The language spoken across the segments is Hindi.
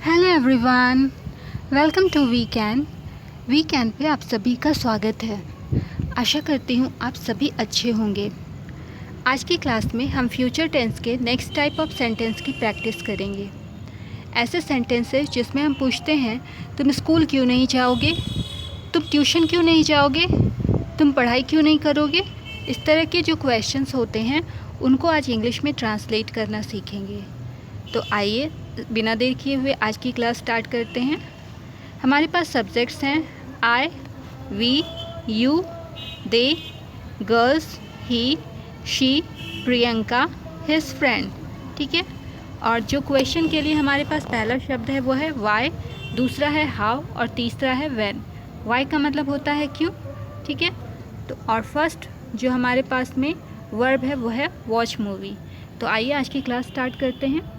Hello everyone, welcome to weekend पे आप सभी का स्वागत है। आशा करती हूँ आप सभी अच्छे होंगे। आज की क्लास में हम फ्यूचर टेंस के नेक्स्ट टाइप ऑफ सेंटेंस की प्रैक्टिस करेंगे। ऐसे सेंटेंसेस जिसमें हम पूछते हैं तुम स्कूल क्यों नहीं जाओगे, तुम ट्यूशन क्यों नहीं जाओगे, तुम पढ़ाई क्यों नहीं करोगे। इस तरह के जो क्वेश्चंस होते हैं उनको आज इंग्लिश में ट्रांसलेट करना सीखेंगे। तो आइए बिना देर किए हुए आज की क्लास स्टार्ट करते हैं। हमारे पास सब्जेक्ट्स हैं I, we, you, they, girls, he, she, Priyanka, his friend. ठीक है। और जो क्वेश्चन के लिए हमारे पास पहला शब्द है वो है वाई, दूसरा है हाउ और तीसरा है व्हेन। वाई का मतलब होता है क्यों। ठीक है। तो और फर्स्ट जो हमारे पास में वर्ब है वो है वॉच मूवी। तो आइए आज की क्लास स्टार्ट करते हैं।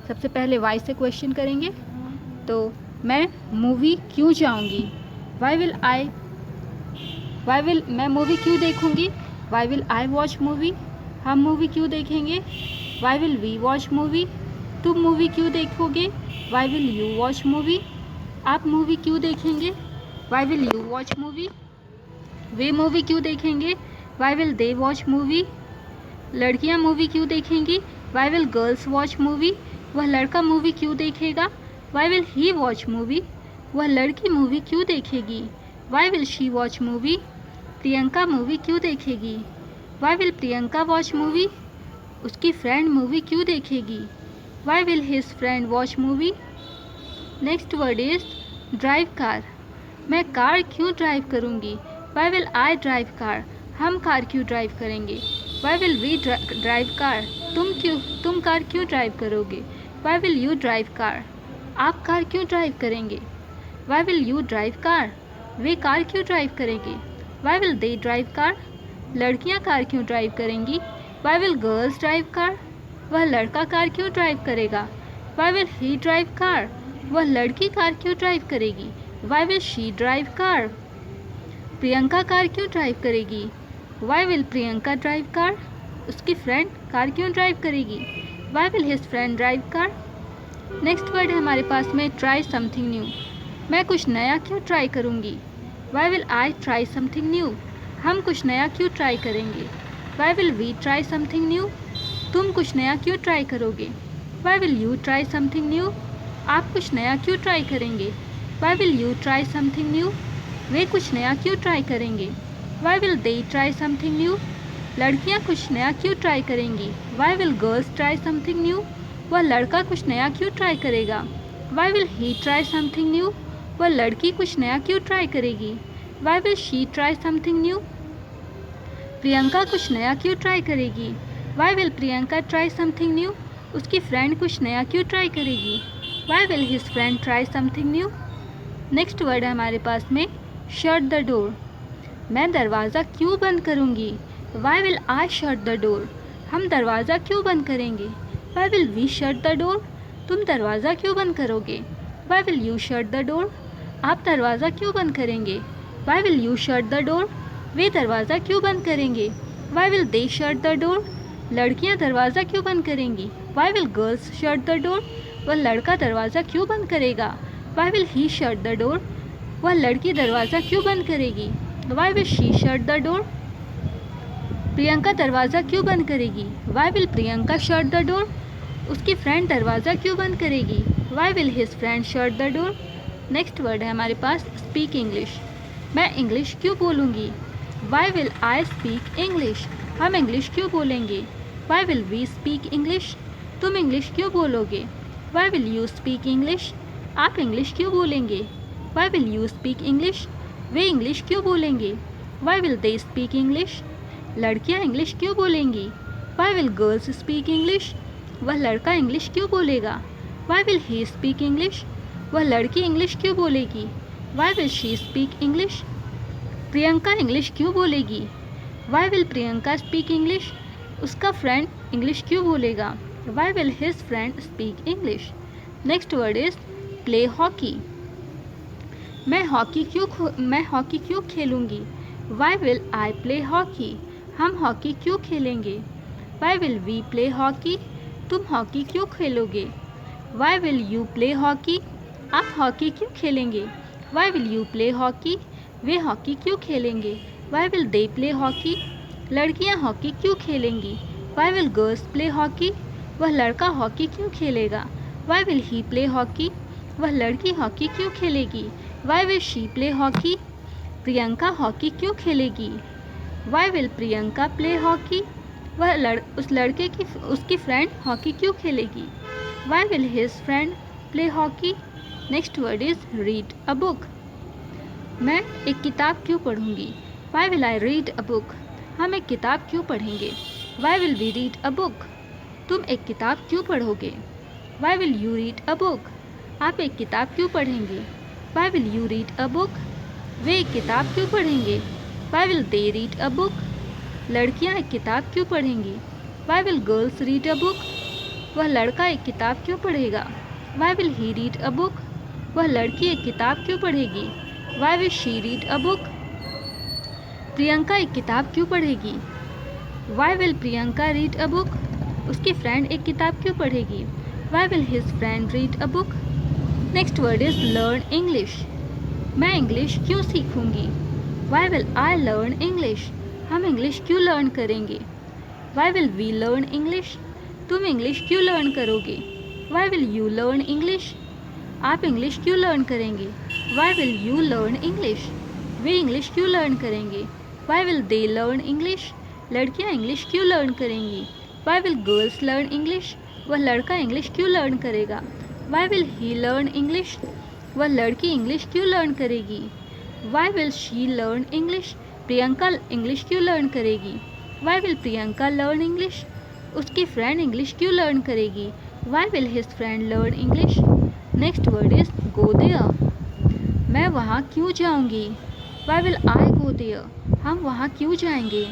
सबसे पहले वाई से क्वेश्चन करेंगे। तो मैं मूवी क्यों जाऊंगी, मैं मूवी क्यों देखूंगी, why will I watch movie. हम मूवी क्यों देखेंगे, why will we watch movie. तुम मूवी क्यों देखोगे, why will you watch movie. आप मूवी क्यों देखेंगे, why will you watch movie. वे मूवी क्यों देखेंगे, why will they watch movie. लड़कियां मूवी क्यों देखेंगी, why will girls watch movie. वह लड़का मूवी क्यों देखेगा, why will he watch movie. वह लड़की मूवी क्यों देखेगी, why will she watch movie. Priyanka movie क्यों देखेगी, why will Priyanka watch movie. उसकी फ्रेंड मूवी क्यों देखेगी, why will his friend watch movie. Next word is drive car. मैं कार क्यों ड्राइव करूँगी, why will I drive car. हम कार क्यों ड्राइव करेंगे, why will we drive car. तुम कार क्यों ड्राइव करोगे, why will you drive car. आप कार क्यों ड्राइव करेंगे, why will you drive car. वे कार क्यों ड्राइव करेंगे, why will they drive car. लड़कियां कार क्यों ड्राइव करेंगी, why will girls drive car. वह लड़का कार क्यों ड्राइव करेगा, why will he drive car. वह लड़की कार क्यों ड्राइव करेगी, why will she drive car. Priyanka car क्यों ड्राइव करेगी, why will Priyanka drive car. उसकी फ्रेंड कार क्यों ड्राइव करेगी, why will his friend drive car. Next word है हमारे पास में ट्राई समथिंग न्यू। मैं कुछ नया क्यों ट्राई करूँगी, why will I try something new. हम कुछ नया क्यों ट्राई करेंगे, why will we try something new. तुम कुछ नया क्यों ट्राई करोगे, why will you try something new. आप कुछ नया क्यों ट्राई करेंगे, why will you try something new. वे कुछ नया क्यों ट्राई करेंगे, why will they try something new. लड़कियां कुछ नया क्यों ट्राई करेंगी, why will girls try something new. वह लड़का कुछ नया क्यों ट्राई करेगा, why will he try something new. वह लड़की कुछ नया क्यों ट्राई करेगी, why will she try something new. Priyanka कुछ नया क्यों ट्राई करेगी, why will Priyanka try something new. उसकी फ्रेंड कुछ नया क्यों ट्राई करेगी, why will his friend try something new. Next word है हमारे पास में शट द डोर। मैं दरवाज़ा क्यों बंद करूँगी, why will I shut the door. हम दरवाज़ा क्यों बंद करेंगे, why will we shut the door. तुम दरवाज़ा क्यों बंद करोगे, why will you shut the door. आप दरवाज़ा क्यों बंद करेंगे, why will you shut the door. वे दरवाज़ा क्यों बंद करेंगे, why will they shut the door. लड़कियाँ दरवाज़ा क्यों बंद करेंगी, why will girls shut the door. वह लड़का दरवाज़ा क्यों बंद करेगा, why will he shut the door. वह लड़की दरवाज़ा क्यों बंद करेगी, why will she shut the door. Priyanka दरवाज़ा क्यों बंद करेगी, why will Priyanka shut the door. उसकी फ्रेंड दरवाज़ा क्यों बंद करेगी, why will his friend shut the door. Next word है हमारे पास स्पीक इंग्लिश। मैं इंग्लिश क्यों बोलूँगी, why will I speak English. हम इंग्लिश क्यों बोलेंगे, why will we speak English. तुम इंग्लिश क्यों बोलोगे, why will you speak English. आप इंग्लिश क्यों बोलेंगे, why will you speak English. वे इंग्लिश क्यों बोलेंगे, why will they speak English. लड़कियां इंग्लिश क्यों बोलेंगी, why will girls speak English. वह लड़का इंग्लिश क्यों बोलेगा, why will he speak English. वह लड़की इंग्लिश क्यों बोलेगी, why will she speak English. Priyanka English क्यों बोलेगी, why will Priyanka speak English. उसका फ्रेंड इंग्लिश क्यों बोलेगा, why will his friend speak English. Next word is play hockey. मैं हॉकी क्यों खेलूँगी, why will I play hockey. हम हॉकी क्यों खेलेंगे, why will we play hockey. तुम हॉकी क्यों खेलोगे, why will you play hockey? आप हॉकी क्यों खेलेंगे? Why will you play hockey? वे हॉकी क्यों खेलेंगे? Why will they play hockey? लड़कियां हॉकी क्यों खेलेंगी? Why will girls play hockey? वह लड़का हॉकी क्यों खेलेगा? Why will he play hockey? वह लड़की हॉकी क्यों खेलेगी? Why will she play hockey? Priyanka hockey क्यों खेलेगी? Why will Priyanka play hockey? उस लड़के की उसकी फ्रेंड हॉकी क्यों खेलेगी? Why will his friend play hockey? Next word is read a book. मैं एक किताब क्यों पढ़ूंगी? Why will I read a book? हम एक किताब क्यों पढ़ेंगे? Why will we read a book? तुम एक किताब क्यों पढ़ोगे? Y will you read a book? आप एक किताब क्यों पढ़ेंगे? Why will you read a book? वे एक किताब क्यों पढ़ेंगे? Why will they read a book? लड़कियां एक किताब क्यों पढ़ेंगी? Why will girls read a book? वह लड़का एक किताब क्यों पढ़ेगा? Why will he read a book? वह लड़की एक किताब क्यों पढ़ेगी? Why will she read a book? Priyanka एक किताब क्यों पढ़ेगी? Why will Priyanka read a book? उसकी फ्रेंड एक किताब क्यों पढ़ेगी? Why will his friend read a book? Next word is learn English. मैं इंग्लिश क्यों सीखूंगी? Why will I learn English? हम इंग्लिश क्यों लर्न करेंगे? Why will we learn English? तुम इंग्लिश क्यों लर्न करोगे? Why will you learn English? आप इंग्लिश क्यों लर्न करेंगे? Why will you learn English? वे इंग्लिश क्यों लर्न करेंगे? Why will they learn English? लड़कियां इंग्लिश क्यों लर्न करेंगी? Why will girls learn English? वह लड़का इंग्लिश क्यों लर्न करेगा? Why will he learn English? वह लड़की इंग्लिश क्यों लर्न करेगी? Why will she learn English? Priyanka English क्यों लर्न करेगी? Why will Priyanka learn English? उसकी फ्रेंड इंग्लिश क्यों लर्न करेगी? Why will his friend learn English? Next word is go there. मैं वहाँ क्यों जाऊँगी? Why will I go there? हम वहाँ क्यों जाएंगे?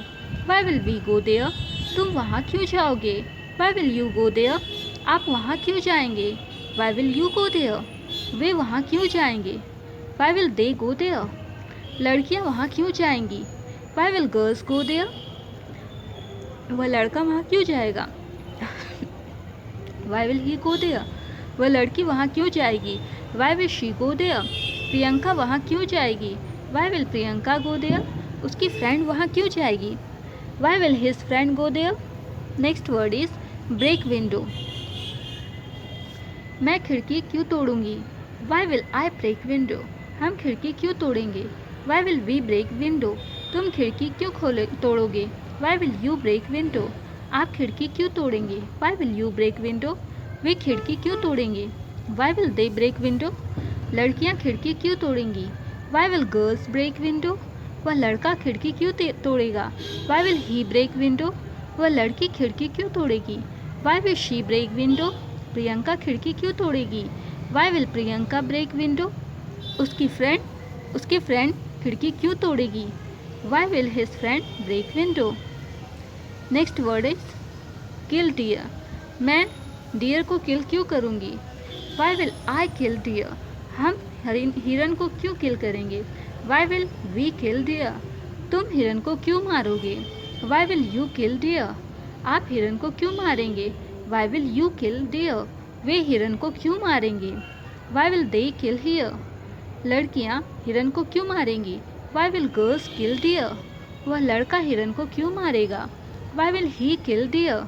Why will we go there? तुम वहाँ क्यों जाओगे? Why will you go there? आप वहाँ क्यों जाएंगे? Why will you go there? वे वहाँ क्यों जाएंगे? Why will they go there? लड़कियाँ वहाँ क्यों जाएंगी? Why will girls go there? वह लड़का वहाँ क्यों जाएगा? Why will he go there? वह लड़की वहाँ क्यों जाएगी? Why will she go there? Priyanka वहाँ क्यों जाएगी? Why will Priyanka go there? उसकी फ्रेंड वहाँ क्यों जाएगी? Why will his friend go there? Next word is break window. मैं खिड़की क्यों तोड़ूंगी? Why will I break window? हम खिड़की क्यों तोड़ेंगे? Why will we break window? तुम खिड़की क्यों तोड़ोगे? Why will you break window? आप खिड़की क्यों तोड़ेंगे? Why will you break window? वे खिड़की क्यों तोड़ेंगे? Why will they break window? लड़कियां खिड़की क्यों तोड़ेंगी? Why will girls break window? वह लड़का खिड़की क्यों तोड़ेगा? Why will he break window? वह लड़की खिड़की क्यों तोड़ेगी? Why will she break window? Priyanka खिड़की क्यों तोड़ेगी? Why will Priyanka break window? उसकी फ्रेंड खिड़की क्यों तोड़ेगी? Why will his friend break window? Next word is kill deer. मैं डियर को किल क्यों करूँगी? Why will I kill deer? हम हिरन को क्यों किल करेंगे? Why will we kill deer? तुम हिरन को क्यों मारोगे? Why will you kill deer? आप हिरन को क्यों मारेंगे? Why will you kill deer? वे हिरन को क्यों मारेंगे? Why will they kill deer? लड़कियां हिरन को क्यों मारेंगी? Why will girls kill deer? वह लड़का हिरन को क्यों मारेगा? Why will he kill deer?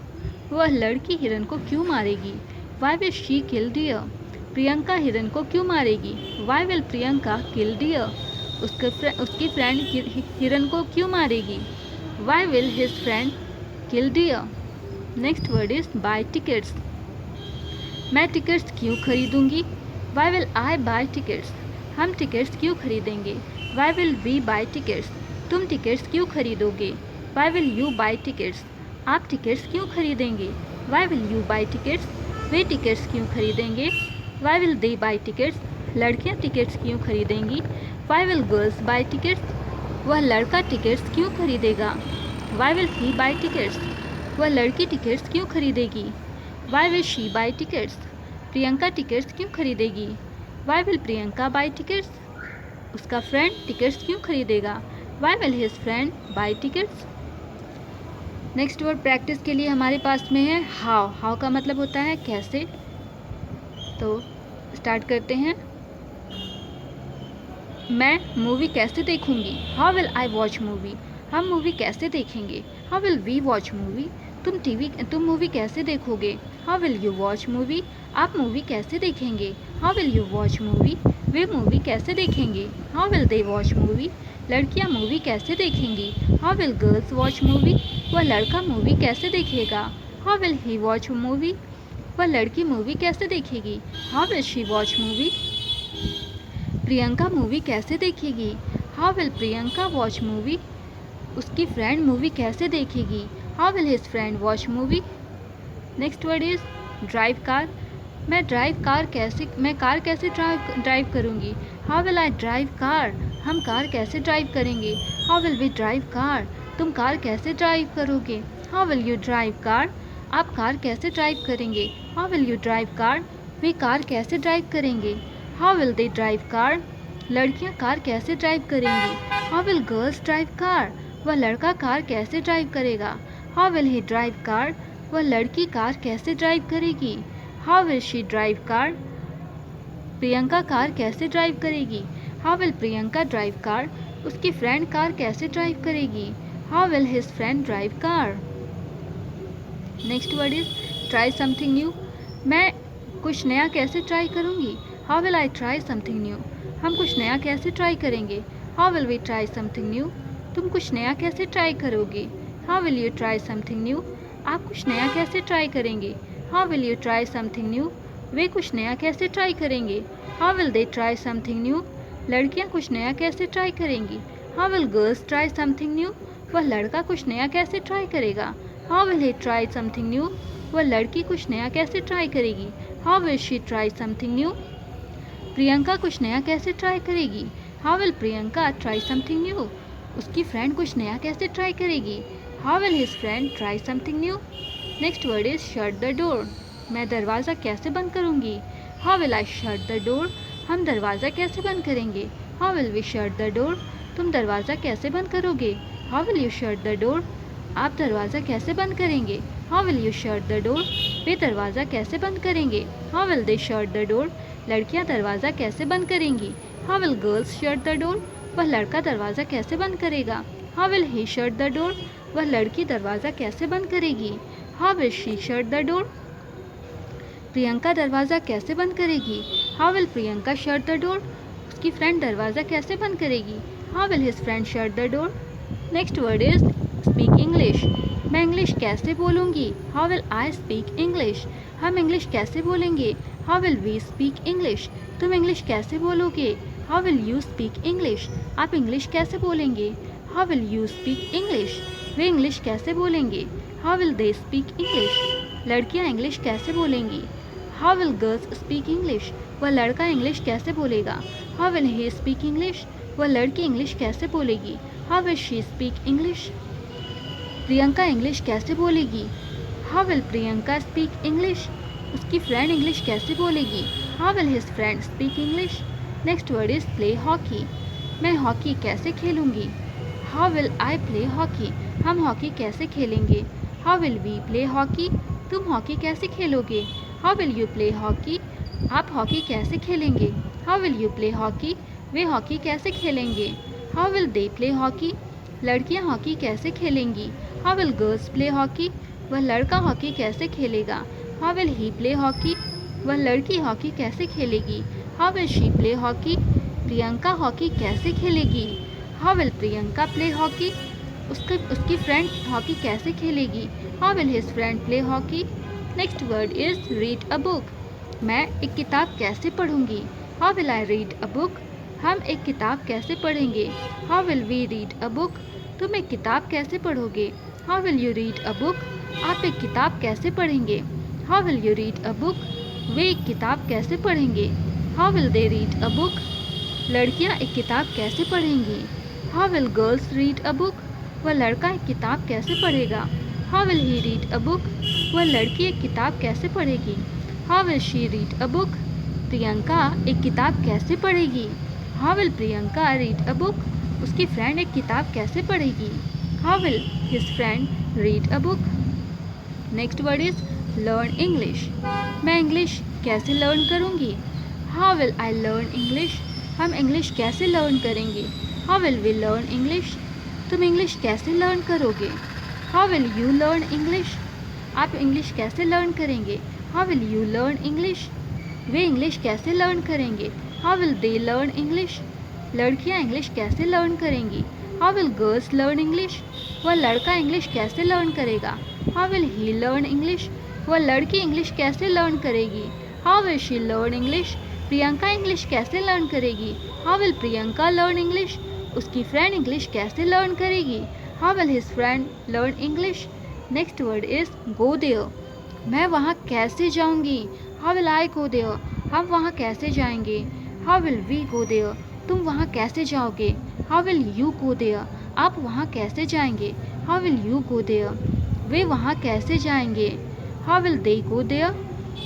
वह लड़की हिरन को क्यों मारेगी? Why will she kill deer? Priyanka हिरन को क्यों मारेगी? Why will Priyanka kill deer? उसकी फ्रेंड हिरन को क्यों मारेगी? Why will his friend kill deer? Next word is buy tickets. मैं टिकट्स क्यों खरीदूंगी? Why will I buy tickets? हम टिकट्स क्यों खरीदेंगे? Why will we buy tickets? तुम टिकट्स क्यों खरीदोगे? Why will you buy tickets? आप टिकट्स क्यों खरीदेंगे? Why will you buy tickets? वे टिकट्स क्यों खरीदेंगे? Why will they buy tickets? लड़कियां टिकट्स क्यों खरीदेंगी? Why will girls buy tickets? वह लड़का टिकट्स क्यों खरीदेगा? Why will he buy tickets? वह लड़की टिकट्स क्यों खरीदेगी? Why will she buy tickets? Priyanka tickets क्यों खरीदेगी? Why will Priyanka buy tickets? उसका फ्रेंड टिकट्स क्यों खरीदेगा? Why will his friend buy tickets? Next word practice के लिए हमारे पास में है हाउ। हाउ का मतलब होता है कैसे। तो स्टार्ट करते हैं। मैं मूवी कैसे देखूंगी? How will I watch movie? हम मूवी कैसे देखेंगे? How will we watch movie? तुम मूवी कैसे देखोगे? How will you watch movie? आप मूवी कैसे देखेंगे? How will you watch movie? वे मूवी कैसे देखेंगे? How will they watch movie? लड़कियां मूवी कैसे देखेंगी? How will girls watch movie? वह लड़का मूवी कैसे देखेगा? How will he watch movie? वह लड़की मूवी कैसे देखेगी? How will she watch movie? Priyanka movie कैसे देखेगी? How will Priyanka watch movie? उसकी फ्रेंड मूवी कैसे देखेगी? How will his friend watch movie? Next word is drive car. मैं कार कैसे ड्राइव करूँगी? How will I drive car? हम कार कैसे ड्राइव करेंगे? How will we drive car? तुम कार कैसे ड्राइव करोगे? How will you drive car? आप कार कैसे ड्राइव करेंगे? How will you drive car? वे कार कैसे ड्राइव करेंगे? How will they drive car? लड़कियां कार कैसे ड्राइव करेंगी? How will girls drive car? वह लड़का कार कैसे ड्राइव करेगा? How will he drive car? वह लड़की कार कैसे ड्राइव करेगी? How will she drive car? Priyanka car कैसे ड्राइव करेगी? How will Priyanka drive car? उसकी फ्रेंड कार कैसे ड्राइव करेगी? How will his friend drive car? Next word is try something new. मैं कुछ नया कैसे ट्राई करूँगी? How will I try something new? हम कुछ नया कैसे ट्राई करेंगे? How will we try something new? तुम कुछ नया कैसे ट्राई करोगे? How will you try something new? आप कुछ नया कैसे ट्राई करेंगे? How will you try something new? वे कुछ नया कैसे ट्राई करेंगे? How will they try something new? लड़कियां कुछ नया कैसे ट्राई करेंगी? How will girls try something new? वह लड़का कुछ नया कैसे ट्राई करेगा? How will he try something new? वह लड़की कुछ नया कैसे ट्राई करेगी? How will she try something new? Priyanka कुछ नया कैसे ट्राई करेगी? How will Priyanka try something new? उसकी फ्रेंड कुछ नया कैसे ट्राई करेगी? How will his friend try something new? Next word is shut the door. मैं दरवाज़ा कैसे बंद करूँगी? How will I shut the door? हम दरवाज़ा कैसे बंद करेंगे? How will we shut the door? तुम दरवाज़ा कैसे बंद करोगे? How will you shut the door? आप दरवाज़ा कैसे बंद करेंगे? How will you shut the door? वे दरवाज़ा कैसे बंद करेंगे? How will they shut the door? लड़कियां दरवाज़ा कैसे बंद करेंगी? How will girls shut the door? वह लड़का दरवाज़ा कैसे बंद करेगा? How will he shut the door? वह लड़की दरवाज़ा कैसे बंद करेगी? How will she shut the door? Priyanka दरवाज़ा कैसे बंद करेगी? How will Priyanka shut the door? उसकी फ्रेंड दरवाज़ा कैसे बंद करेगी? How will his friend shut the door? Next word is speak English. मैं इंग्लिश कैसे बोलूँगी? How will I speak English? हम इंग्लिश कैसे बोलेंगे? How will we speak English? तुम इंग्लिश कैसे बोलोगे? How will you speak English? आप इंग्लिश कैसे बोलेंगे? How will you speak English? वे इंग्लिश कैसे बोलेंगे? How will they speak English? लड़कियां इंग्लिश कैसे बोलेंगी? How will girls speak English? वह लड़का इंग्लिश कैसे बोलेगा? How will he speak English? वह लड़की इंग्लिश कैसे बोलेगी? How will she speak English? Priyanka English कैसे बोलेगी? How will Priyanka speak English? उसकी फ्रेंड इंग्लिश कैसे बोलेगी? How will his friend speak English? Next word is play hockey. मैं हॉकी कैसे खेलूँगी? How will I play hockey? हम हॉकी कैसे खेलेंगे? How will we play hockey? तुम हॉकी कैसे खेलोगे? How will you play hockey? आप हॉकी कैसे खेलेंगे? How will you play hockey? वे हॉकी कैसे खेलेंगे? How will they play hockey? लड़कियां हॉकी कैसे खेलेंगी? How will girls play hockey? वह लड़का हॉकी कैसे खेलेगा? How will he play hockey? वह लड़की हॉकी कैसे खेलेगी? How will she play hockey? Priyanka hockey कैसे खेलेगी? How will Priyanka play hockey? उसकी फ्रेंड हॉकी कैसे खेलेगी? How will his friend play hockey? Next word is read a book. मैं एक किताब कैसे पढ़ूंगी? How will I read a book? हम एक किताब कैसे पढ़ेंगे? How will we read a book? तुम एक किताब कैसे पढ़ोगे? How will you read a book? आप एक किताब कैसे पढ़ेंगे? How will you read a book? वे एक किताब कैसे पढ़ेंगे? How will they read a book? लड़कियां एक किताब कैसे पढ़ेंगी? How will girls read a book? वह लड़का एक किताब कैसे पढ़ेगा? How will he read a book? वह लड़की एक किताब कैसे पढ़ेगी? How will she read a book? Priyanka एक किताब कैसे पढ़ेगी? How will Priyanka read a book? उसकी फ्रेंड एक किताब कैसे पढ़ेगी? How will his friend read a book? Next word is learn English. मैं इंग्लिश कैसे लर्न करूँगी? How will I learn English? हम इंग्लिश कैसे लर्न करेंगे? How will we learn English? तुम इंग्लिश कैसे लर्न करोगे? How will you learn English? आप इंग्लिश कैसे लर्न करेंगे? How will you learn English? वे इंग्लिश कैसे लर्न करेंगे? How will they learn English? लड़कियाँ इंग्लिश कैसे लर्न करेंगी? How will girls learn English? वह लड़का इंग्लिश कैसे लर्न करेगा? How will he learn English? वह लड़की इंग्लिश कैसे लर्न करेगी? How will she learn English? Priyanka English कैसे लर्न करेगी? How will Priyanka learn English? उसकी फ्रेंड इंग्लिश कैसे लर्न करेगी? How will his friend learn English? Next word is go there. मैं वहाँ कैसे जाऊँगी? How will I go there? हम वहाँ कैसे जाएंगे? How will we go there? तुम वहाँ कैसे जाओगे? How will you go there? आप वहाँ कैसे जाएंगे? How will you go there? वे वहाँ कैसे जाएंगे? How will they go there?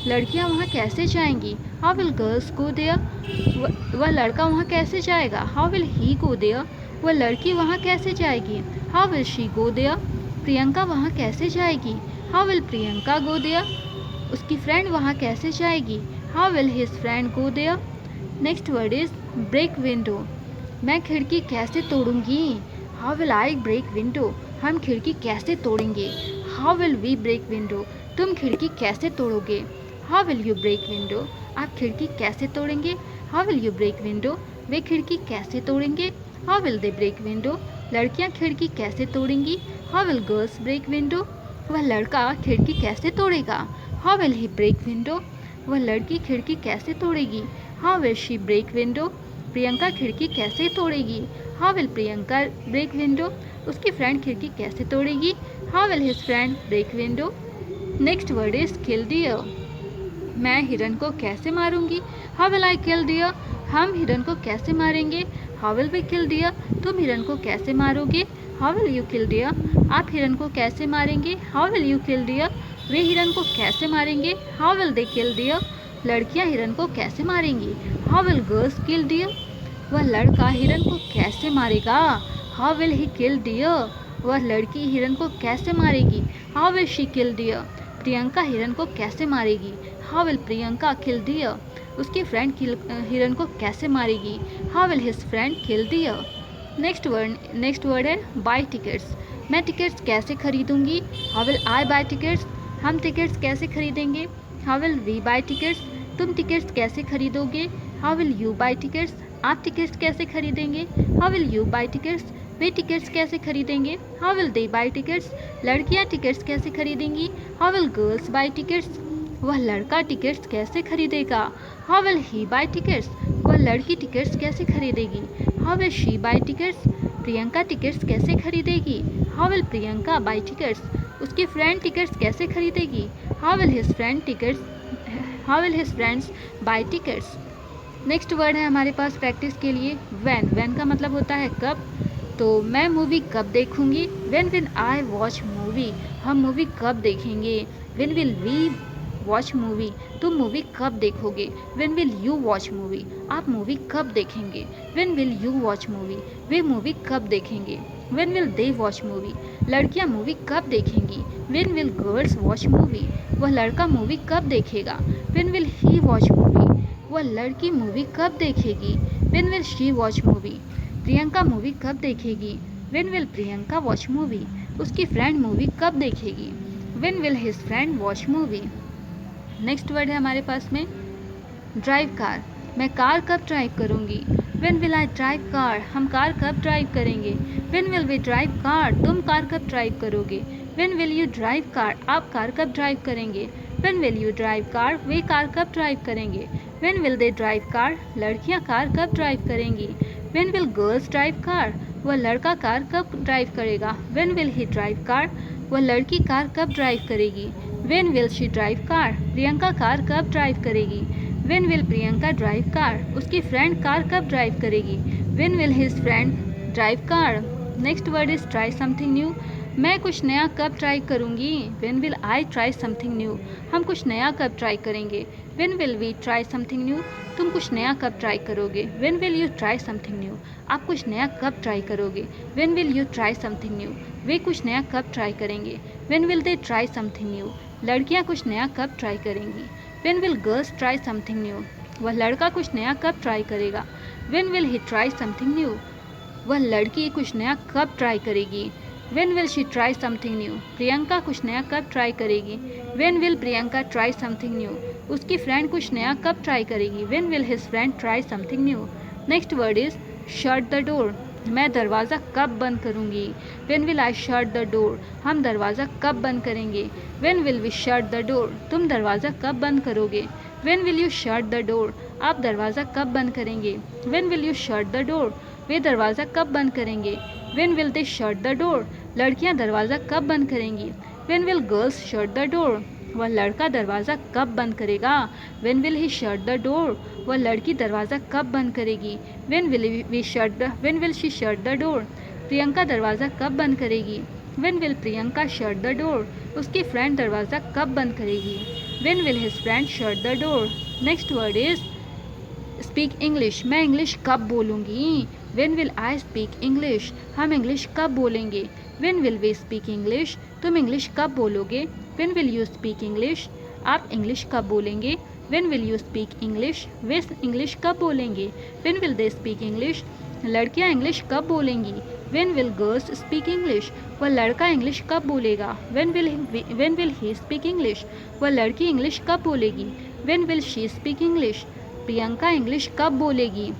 लड़कियाँ वहाँ कैसे जाएंगी? How will girls go there? वह लड़का वहाँ कैसे जाएगा? How will he go there? वह लड़की वहाँ कैसे जाएगी? How will she go there? Priyanka वहाँ कैसे जाएगी? How will Priyanka go there? उसकी फ्रेंड वहाँ कैसे जाएगी? How will his friend go there? Next word is break window. मैं खिड़की कैसे तोड़ूंगी? How will I break window? हम खिड़की कैसे तोड़ेंगे? How will we break window? तुम खिड़की कैसे तोड़ोगे? How will you break window? आप खिड़की कैसे तोड़ेंगे? How will you break window? वे खिड़की कैसे तोड़ेंगे? How will they break window? लड़कियां खिड़की कैसे तोड़ेंगी? How will girls break window? वह लड़का खिड़की कैसे तोड़ेगा? How will he break window? वह लड़की खिड़की कैसे तोड़ेगी? How will she break window? Priyanka खिड़की कैसे तोड़ेगी? How will Priyanka break window? उसकी फ्रेंड खिड़की कैसे तोड़ेगी? How will his friend break window? Next word is kill deer. मैं हिरन को कैसे मारूंगी? How will I kill deer? हम हिरन को कैसे मारेंगे? How will we kill deer? तुम हिरन को कैसे मारोगे? How will you kill deer? आप हिरन को कैसे मारेंगे? How will you kill deer? वे हिरन को कैसे मारेंगे? How will they kill deer? लड़कियां हिरन को कैसे मारेंगी? How will girls kill deer? वह लड़का हिरन को कैसे मारेगा? How will he kill deer? वह लड़की हिरन को कैसे मारेगी? How will she kill deer? Priyanka हिरन को कैसे मारेगी? How will Priyanka kill deer? उसकी फ्रेंड हिरन को कैसे मारेगी? How will his friend kill deer? Next word है बाय टिकट्स। मैं टिकट्स कैसे खरीदूंगी? How will I buy tickets? हम टिकट्स कैसे खरीदेंगे? How will we buy tickets? तुम टिकट्स कैसे खरीदोगे? How will you buy tickets? आप टिकट्स कैसे खरीदेंगे? How will you buy tickets? वे टिकट्स कैसे खरीदेंगे? How will they buy tickets? लड़कियां टिकट्स कैसे खरीदेंगी? How will girls buy tickets? वह लड़का टिकट्स कैसे खरीदेगा? How will he buy tickets? वह लड़की टिकट्स कैसे खरीदेगी? How will she buy tickets? Priyanka tickets कैसे खरीदेगी? How will Priyanka buy tickets? उसकी फ्रेंड टिकट्स कैसे खरीदेगी? How will his friends buy tickets? Next word है हमारे पास प्रैक्टिस के लिए व्हेन का मतलब होता है कब। तो मैं मूवी कब देखूंगी? When will I watch movie? हम मूवी कब देखेंगे? When will we watch movie? तुम मूवी कब देखोगे? When will you watch movie? आप मूवी कब देखेंगे? When will you watch movie? वे मूवी कब देखेंगे? When will they watch movie? लड़कियां मूवी कब देखेंगी? When will girls watch movie? वह लड़का मूवी कब देखेगा? When will he watch movie? वह लड़की मूवी कब देखेगी? When will she watch movie? Priyanka movie कब देखेगी? When will Priyanka watch movie? उसकी फ्रेंड मूवी कब देखेगी? When will his friend watch movie? Next word है हमारे पास में ड्राइव कार। मैं कार कब ड्राइव करूंगी? When will I drive car? हम कार कब ड्राइव करेंगे? When will we drive car? तुम कार कब ड्राइव करोगे? When will you drive car? आप कार कब ड्राइव करेंगे? When will you drive car? वे कार कब ड्राइव करेंगे? When will they drive car? लड़कियां कार कब ड्राइव करेंगी? When will girls drive car? वह लड़का कार कब ड्राइव करेगा? When will he drive car? वह लड़की कार कब ड्राइव करेगी? When will she drive car? Priyanka car कब ड्राइव करेगी? When will Priyanka drive car? उसकी फ्रेंड कार कब ड्राइव करेगी? When will his friend drive car? Next word is try something new. मैं कुछ नया कब ट्राई करूँगी? When will I try something new? हम कुछ नया कब ट्राई करेंगे? When will we try something new? तुम कुछ नया कब ट्राई करोगे? When will you try something new? आप कुछ नया कब ट्राई करोगे? When will you try something new? वे कुछ नया कब ट्राई करेंगे? When will they try something new? लड़कियां कुछ नया कब ट्राई करेंगी? When will girls try something new? वह लड़का कुछ नया कब ट्राई करेगा? When will he try something new? वह लड़की कुछ नया कब ट्राई करेगी? When will she try something new? Priyanka कुछ नया कब ट्राई करेगी? When will Priyanka try something new? उसकी फ्रेंड कुछ नया कब ट्राई करेगी? When will his friend try something new? Next word is shut the door. मैं दरवाज़ा कब बंद करूँगी? When will I shut the door? हम दरवाज़ा कब बंद करेंगे? When will we shut the door? तुम दरवाज़ा कब बंद करोगे? When will you shut the door? आप दरवाज़ा कब बंद करेंगे? When will you shut the door? वे दरवाज़ा कब बंद करेंगे? When will they shut the door? लड़कियां दरवाज़ा कब बंद करेंगी? When will girls shut the door? वह लड़का दरवाज़ा कब बंद करेगा? When will he shut the door? वह लड़की दरवाज़ा कब बंद करेगी? When will she shut the door? Priyanka दरवाज़ा कब बंद करेगी? When will Priyanka shut the door? उसकी फ्रेंड दरवाज़ा कब बंद करेगी? When will his friend shut the door? Next word is speak English. मैं इंग्लिश कब बोलूँगी? When will I speak English? हम इंग्लिश कब बोलेंगे? When will we speak English? तुम इंग्लिश कब बोलोगे? When will you speak English? आप इंग्लिश कब बोलेंगे? When will you speak English? Way English कब बोलेंगे? When will they speak English? लड़कियां इंग्लिश कब बोलेंगी? When will girls speak English? वह लड़का इंग्लिश कब बोलेगा? When will he speak English? वह लड़की इंग्लिश कब बोलेगी? When will she speak English? Priyanka English कब बोलेगी?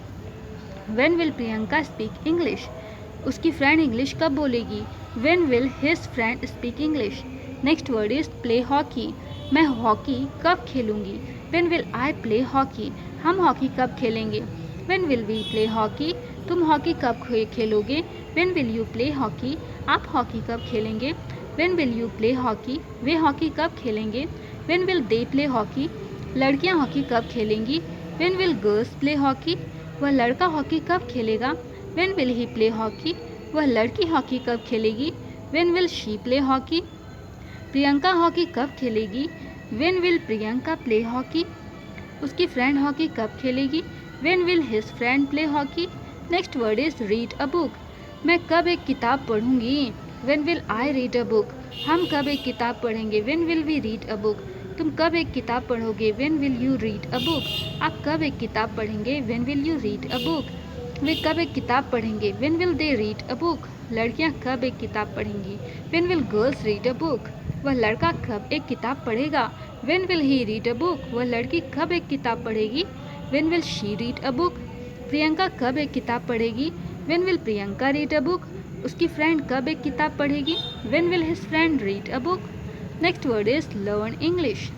When will Priyanka speak English? उसकी फ्रेंड इंग्लिश कब बोलेगी? When will his friend speak English? Next word is play hockey. मैं हॉकी कब खेलूँगी? When will I play hockey? हम हॉकी कब खेलेंगे? When will we play hockey? तुम हॉकी कब खेलोगे? When will you play hockey? आप हॉकी कब खेलेंगे? When will you play hockey? Way hockey कब खेलेंगे? When will they play hockey? लड़कियां हॉकी कब खेलेंगी? When will girls play hockey? वह लड़का हॉकी कब खेलेगा? When will he play hockey? वह लड़की हॉकी कब खेलेगी? When will she play hockey? Priyanka hockey कब खेलेगी? When will Priyanka play hockey? उसकी फ्रेंड हॉकी कब खेलेगी? When will his friend play hockey? Next word is read a book. मैं कब एक किताब पढ़ूंगी? When will I read a book? हम कब एक किताब पढ़ेंगे? When will we read a book? तुम कब एक किताब पढ़ोगे? When will you read a book? आप कब एक किताब पढ़ेंगे? When will you read a book? वे कब एक किताब पढ़ेंगे? When will they read a book? लड़कियां कब एक किताब पढ़ेंगी? When will girls read a book? वह लड़का कब एक किताब पढ़ेगा? When will he read a book? वह लड़की कब एक किताब पढ़ेगी? When will she read a book? Priyanka कब एक किताब पढ़ेगी? When will Priyanka read a book? उसकी फ्रेंड कब एक किताब पढ़ेगी? When will his friend read a book? Next word is learn English.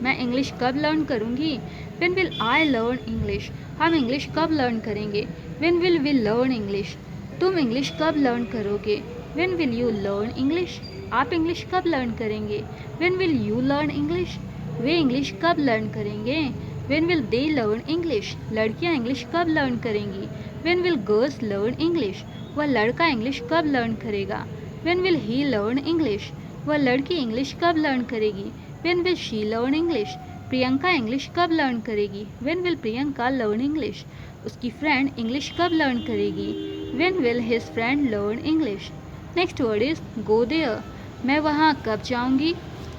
मैं इंग्लिश कब लर्न करूँगी? When will I learn English? हम इंग्लिश कब लर्न करेंगे? When will we learn English? तुम इंग्लिश कब लर्न करोगे? When will you learn English? आप इंग्लिश कब लर्न करेंगे? When will you learn English? Way English कब लर्न करेंगे? When will they learn English? लड़कियां इंग्लिश कब लर्न करेंगी? When will girls learn English? वह लड़का इंग्लिश कब लर्न करेगा? When will he learn English? वह लड़की इंग्लिश कब लर्न करेगी? When will she learn English? Priyanka English कब लर्न करेगी? When will Priyanka learn English? उसकी फ्रेंड इंग्लिश कब लर्न करेगी? When will his friend learn English? Next word is go there. मैं वहाँ कब जाऊँगी?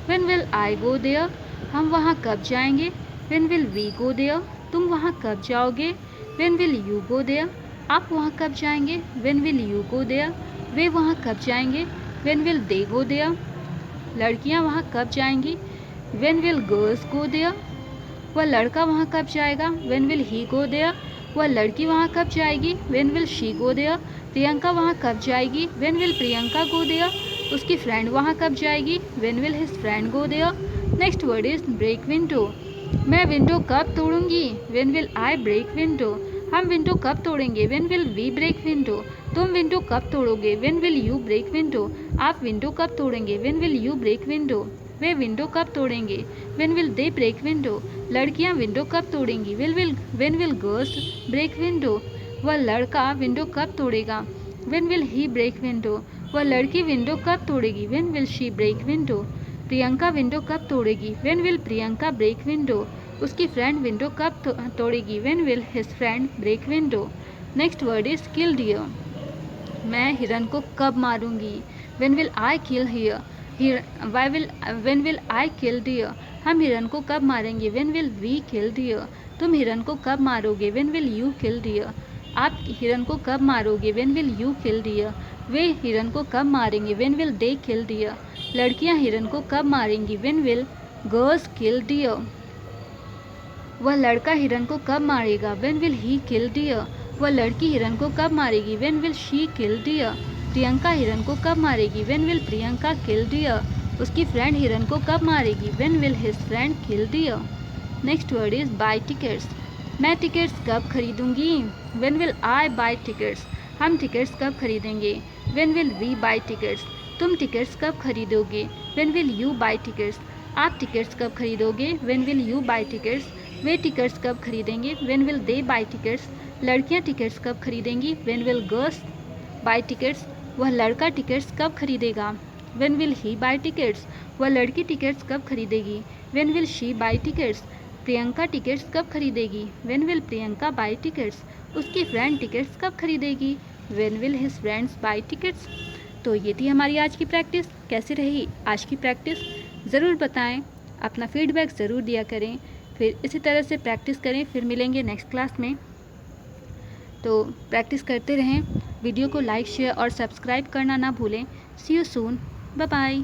When will I go there? हम वहाँ कब जाएंगे? When will we go there? तुम वहाँ कब जाओगे? When will you go there? आप वहाँ कब जाएंगे? When will you go there? वे वहाँ कब जाएंगे? When will they go there? लड़कियाँ वहाँ कब जाएंगी? When will girls go there? वह लड़का वहाँ कब जाएगा? When will he go there? वह लड़की वहाँ कब जाएगी? When will she go there? Priyanka वहाँ कब जाएगी? When will Priyanka go there? उसकी फ्रेंड वहाँ कब जाएगी? When will his friend go there? Next word is break window. मैं विंडो कब तोड़ूंगी? When will I break window? हम विंडो कब तोड़ेंगे? When will we break window? तुम विंडो कब तोड़ोगे? When will you break window? आप विंडो कब तोड़ेंगे? When will you break window? वे विंडो कब तोड़ेंगे? When will they break window? लड़कियां विंडो कब तोड़ेंगी? When will girls break window? वह लड़का विंडो कब तोड़ेगा? When will he break window? वह लड़की विंडो कब तोड़ेगी? When will she break window? Priyanka window कब तोड़ेगी? When will Priyanka break window? उसकी फ्रेंड विंडो कब तोड़ेगी? When will his friend break window? Next word is kill deer। मैं हिरन को कब मारूंगी? When will I kill deer? When will I kill deer? हम हिरन को कब मारेंगे? When will we kill deer? तुम हिरन को कब मारोगे? When will you kill deer? आप हिरन को कब मारोगे? When will you kill deer? वे हिरन को कब मारेंगे? When will they kill deer? लड़कियां हिरन को कब मारेंगी? When will girls kill deer? वह लड़का हिरन को कब मारेगा? When will he kill deer? वह लड़की हिरन को कब मारेगी? When will she kill deer? Priyanka हिरन को कब मारेगी? When will Priyanka kill deer? उसकी फ्रेंड हिरन को कब मारेगी? When will his friend kill deer? Next word is buy tickets. मैं टिकट्स कब खरीदूंगी? When will I buy tickets? हम टिकट्स कब खरीदेंगे? When will we buy tickets? तुम टिकट्स कब खरीदोगे? When will you buy tickets? आप टिकट्स कब खरीदोगे? When will you buy tickets? Way tickets कब खरीदेंगे? When will they buy tickets? लड़कियां टिकट्स कब खरीदेंगी? When will girls buy tickets? वह लड़का टिकट्स कब खरीदेगा? When will he buy tickets? वह लड़की टिकट्स कब खरीदेगी? When will she buy tickets? Priyanka tickets कब खरीदेगी? When will Priyanka buy tickets? उसकी फ्रेंड टिकट्स कब खरीदेगी? When will his friends buy tickets? तो ये थी हमारी आज की प्रैक्टिस। कैसी रही आज की प्रैक्टिस ज़रूर बताएं, अपना फीडबैक ज़रूर दिया करें। फिर इसी तरह से प्रैक्टिस करें। फिर मिलेंगे नेक्स्ट क्लास में। तो प्रैक्टिस करते रहें। वीडियो को लाइक शेयर और सब्सक्राइब करना ना भूलें। See you soon. Bye bye.